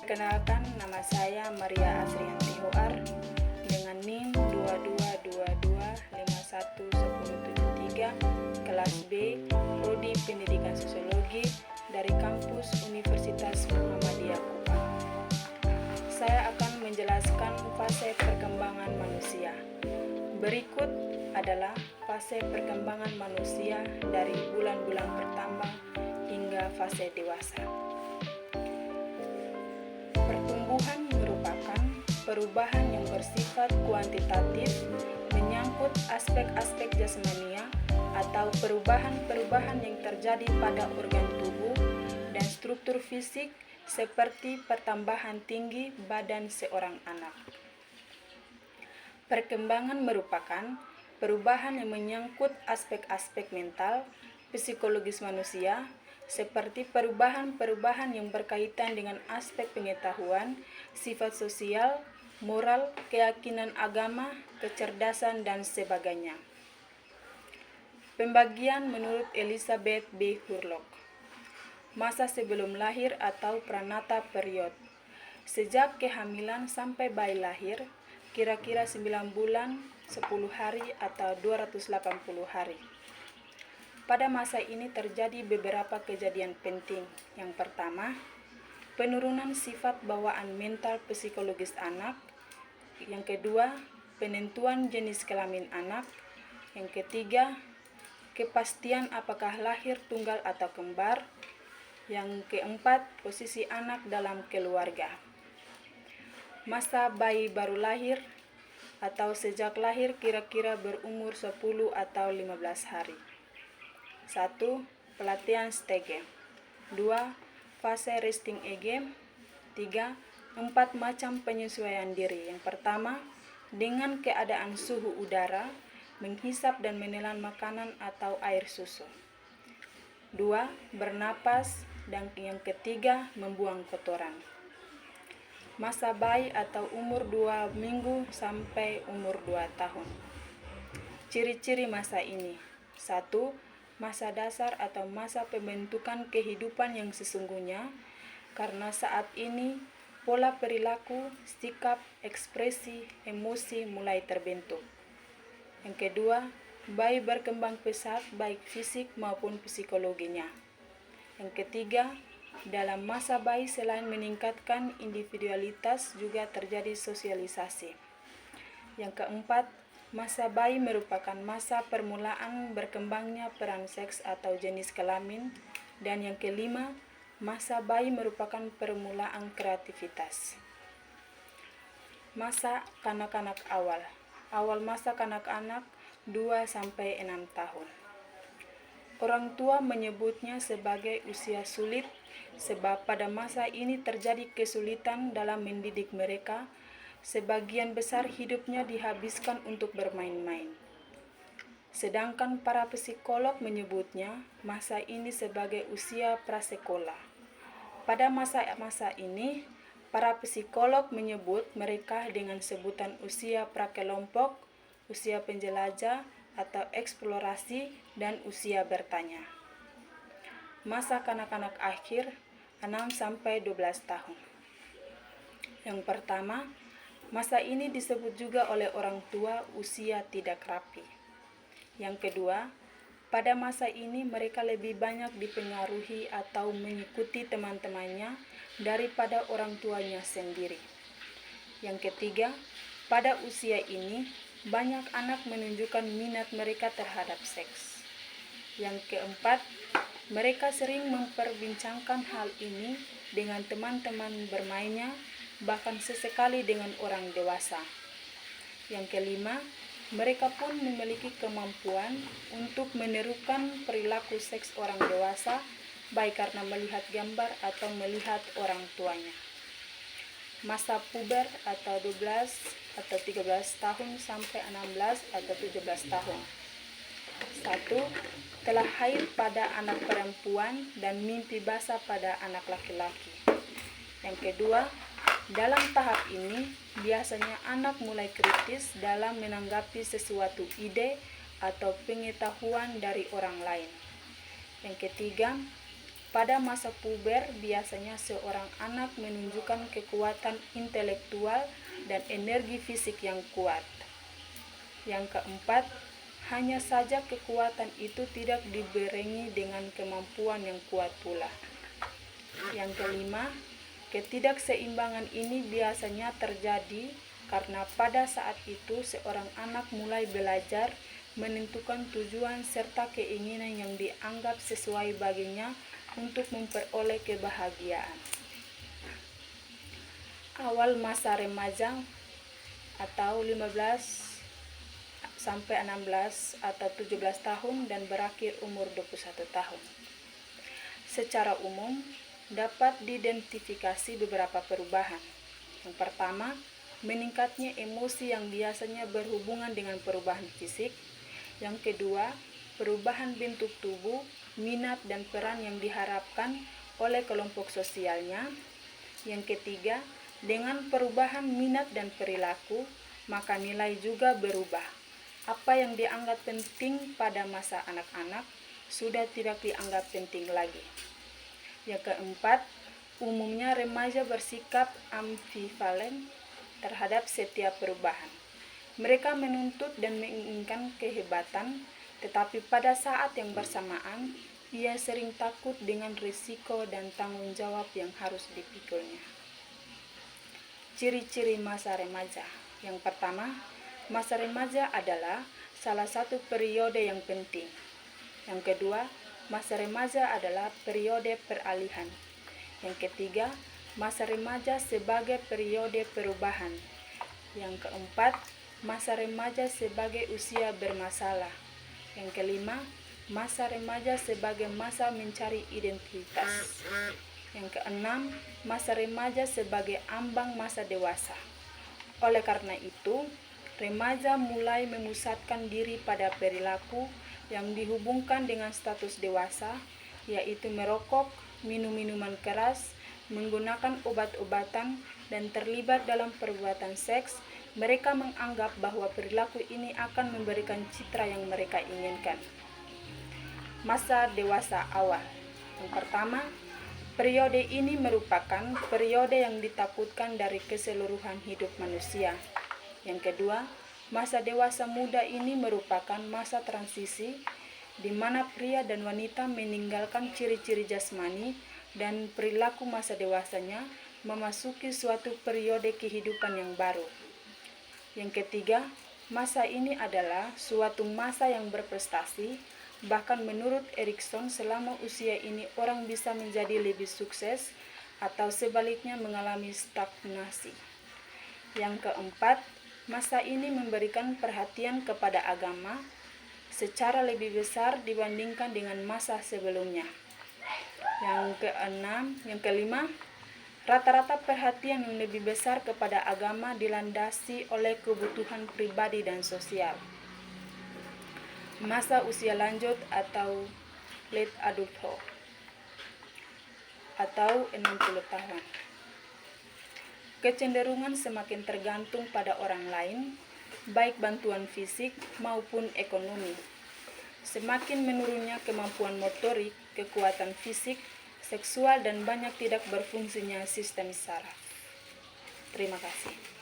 Perkenalkan, nama saya Maria Asrianti Hoar dengan NIM 2222511073 kelas B, Prodi Pendidikan Sosiologi dari kampus Universitas Muhammadiyah Kupang. Saya akan menjelaskan fase perkembangan manusia. Berikut adalah fase perkembangan manusia dari bulan-bulan pertama hingga fase dewasa. Pertumbuhan merupakan perubahan yang bersifat kuantitatif menyangkut aspek-aspek jasmania atau perubahan-perubahan yang terjadi pada organ tubuh dan struktur fisik seperti pertambahan tinggi badan seorang anak. Perkembangan merupakan perubahan yang menyangkut aspek-aspek mental, psikologis manusia, seperti perubahan-perubahan yang berkaitan dengan aspek pengetahuan, sifat sosial, moral, keyakinan agama, kecerdasan, dan sebagainya. Pembagian menurut Elizabeth B. Hurlock. Masa sebelum lahir atau pranata period. Sejak kehamilan sampai bayi lahir, kira-kira 9 bulan, 10 hari, atau 280 hari. Pada masa ini terjadi beberapa kejadian penting. Yang pertama, penurunan sifat bawaan mental psikologis anak. Yang kedua, penentuan jenis kelamin anak. Yang ketiga, kepastian apakah lahir tunggal atau kembar. Yang keempat, posisi anak dalam keluarga. Masa bayi baru lahir atau sejak lahir kira-kira berumur 10 atau 15 hari. 1. Pelatihan stage. 2. Fase resting age. 3. 4 macam penyesuaian diri. Yang pertama, dengan keadaan suhu udara, menghisap dan menelan makanan atau air susu. 2. Bernapas. Dan yang ketiga, membuang kotoran. Masa bayi atau umur 2 minggu sampai umur 2 tahun. Ciri-ciri masa ini. 1. Masa dasar atau masa pembentukan kehidupan yang sesungguhnya, karena saat ini pola perilaku, sikap, ekspresi, emosi mulai terbentuk. Yang kedua, bayi berkembang pesat baik fisik maupun psikologinya. Yang ketiga, dalam masa bayi selain meningkatkan individualitas juga terjadi sosialisasi. Yang keempat, masa bayi merupakan masa permulaan berkembangnya peran seks atau jenis kelamin. Dan yang kelima, masa bayi merupakan permulaan kreativitas. Masa kanak-kanak awal. Awal masa kanak-kanak 2-6 tahun. Orang tua menyebutnya sebagai usia sulit sebab pada masa ini terjadi kesulitan dalam mendidik mereka. Sebagian besar hidupnya dihabiskan untuk bermain-main. Sedangkan para psikolog menyebutnya masa ini sebagai usia prasekolah. Pada masa-masa ini, para psikolog menyebut mereka dengan sebutan usia prakelompok, usia penjelajah atau eksplorasi, dan usia bertanya. Masa kanak-kanak akhir 6-12 tahun. Yang pertama, masa ini disebut juga oleh orang tua usia tidak rapi. Yang kedua, pada masa ini mereka lebih banyak dipengaruhi atau mengikuti teman-temannya daripada orang tuanya sendiri. Yang ketiga, pada usia ini banyak anak menunjukkan minat mereka terhadap seks. Yang keempat, mereka sering memperbincangkan hal ini dengan teman-teman bermainnya, bahkan sesekali dengan orang dewasa. Yang kelima, mereka pun memiliki kemampuan untuk menirukan perilaku seks orang dewasa, baik karena melihat gambar atau melihat orang tuanya. Masa puber atau 12 atau 13 tahun sampai 16 atau 17 tahun. 1. Telah haid pada anak perempuan dan mimpi basah pada anak laki-laki. Yang kedua, dalam tahap ini, biasanya anak mulai kritis dalam menanggapi sesuatu ide atau pengetahuan dari orang lain. Yang ketiga, Pada masa puber, biasanya seorang anak menunjukkan kekuatan intelektual dan energi fisik yang kuat. Yang keempat, hanya saja kekuatan itu tidak dibarengi dengan kemampuan yang kuat pula. Yang kelima, ketidakseimbangan ini biasanya terjadi karena pada saat itu seorang anak mulai belajar menentukan tujuan serta keinginan yang dianggap sesuai baginya untuk memperoleh kebahagiaan. Awal masa remaja atau 15 sampai 16 atau 17 tahun dan berakhir umur 21 tahun. Secara umum, dapat diidentifikasi beberapa perubahan. Yang pertama, meningkatnya emosi yang biasanya berhubungan dengan perubahan fisik. Yang kedua, perubahan bentuk tubuh, minat dan peran yang diharapkan oleh kelompok sosialnya. Yang ketiga, dengan perubahan minat dan perilaku, maka nilai juga berubah. Apa yang dianggap penting pada masa anak-anak sudah tidak dianggap penting lagi. Yang keempat, umumnya remaja bersikap ambivalen terhadap setiap perubahan. Mereka menuntut dan menginginkan kehebatan, tetapi pada saat yang bersamaan, ia sering takut dengan risiko dan tanggung jawab yang harus dipikulnya. Ciri-ciri masa remaja. Yang pertama, masa remaja adalah salah satu periode yang penting. Yang kedua, masa remaja adalah periode peralihan. Yang ketiga, masa remaja sebagai periode perubahan. Yang keempat, masa remaja sebagai usia bermasalah. Yang kelima, masa remaja sebagai masa mencari identitas. Yang keenam, masa remaja sebagai ambang masa dewasa. Oleh karena itu, remaja mulai memusatkan diri pada perilaku yang dihubungkan dengan status dewasa, yaitu merokok, minum minuman keras, menggunakan obat-obatan, dan terlibat dalam perbuatan seks. Mereka menganggap bahwa perilaku ini akan memberikan citra yang mereka inginkan. Masa dewasa awal. Yang pertama, periode ini merupakan periode yang ditakutkan dari keseluruhan hidup manusia. Yang kedua, masa dewasa muda ini merupakan masa transisi di mana pria dan wanita meninggalkan ciri-ciri jasmani dan perilaku masa dewasanya memasuki suatu periode kehidupan yang baru. Yang ketiga, masa ini adalah suatu masa yang berprestasi. Bahkan menurut Erikson, selama usia ini orang bisa menjadi lebih sukses atau sebaliknya mengalami stagnasi. Yang keempat, masa ini memberikan perhatian kepada agama secara lebih besar dibandingkan dengan masa sebelumnya. Yang kelima, rata-rata perhatian yang lebih besar kepada agama dilandasi oleh kebutuhan pribadi dan sosial. Masa usia lanjut atau late adulthood atau 60 tahun. Kecenderungan semakin tergantung pada orang lain, baik bantuan fisik maupun ekonomi. Semakin menurunnya kemampuan motorik, kekuatan fisik, seksual, dan banyak tidak berfungsinya sistem saraf. Terima kasih.